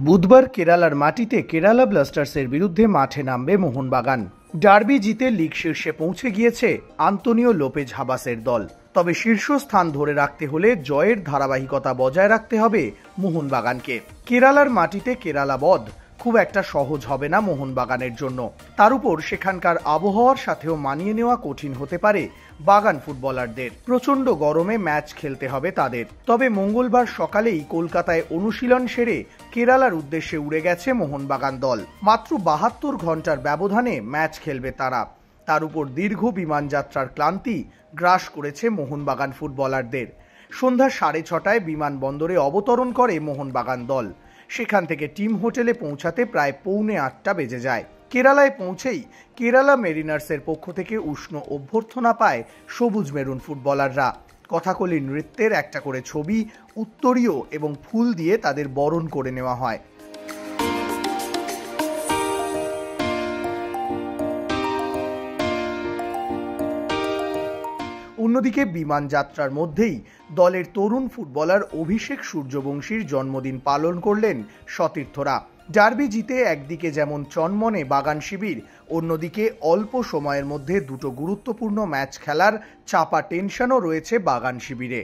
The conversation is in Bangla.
বুধবার কেরালার মাটিতে কেরালা ব্লাস্টার্সের বিরুদ্ধে মাঠে নামবে মোহনবাগান। ডার্বি জিতে লিগ শীর্ষে পৌঁছে গিয়েছে আন্তোনিও লোপেজ হাবাসের দল। তবে শীর্ষস্থান ধরে রাখতে হলে জয়ের ধারাবাহিকতা বজায় রাখতে হবে মোহনবাগানকে। কেরালার মাটিতে কেরালা বধ খুব একটা সহজ হবে না মোহনবাগানের জন্য। তার উপর সেখানকার আবহাওয়ার সাথেও মানিয়ে নেওয়া কঠিন হতে পারে বাগান ফুটবলারদের। প্রচন্ড গরমে ম্যাচ খেলতে হবে তাদের। তবে মঙ্গলবার সকালেই কলকাতায় অনুশীলন সেরে কেরালার উদ্দেশ্যে উড়ে গেছে মোহনবাগান দল। মাত্র 72 ঘন্টার ব্যবধানে ম্যাচ খেলবে তারা। তার উপর দীর্ঘ বিমানযাত্রার ক্লান্তি গ্রাস করেছে মোহনবাগান ফুটবলারদের। সন্ধ্যা 6:30টায় বিমানবন্দরে অবতরণ করে মোহনবাগান দল। সেখান থেকে টিম হোটেলে পৌঁছাতে প্রায় 7:45 বেজে যায়। কেরালায় পৌঁছেই কেরালা মেরিনার্সের পক্ষ থেকে উষ্ণ অভ্যর্থনা পায় সবুজ মেরুন ফুটবলাররা। কথাকলি নৃত্যের একটা করে ছবি, উত্তরীয় এবং ফুল দিয়ে তাদের বরণ করে নেওয়া হয়। অন্যদিকে বিমানযাত্রার মধ্যেই দলের তরুণ ফুটবলার অভিষেক সূর্যবংশীর জন্মদিন পালন করলেন সতীর্থরা। ডার্বি জিতে একদিকে যেমন চনমনে বাগান শিবির, অন্যদিকে অল্প সময়ের মধ্যে দুটো গুরুত্বপূর্ণ ম্যাচ খেলার চাপা টেনশনও রয়েছে বাগান শিবিরে।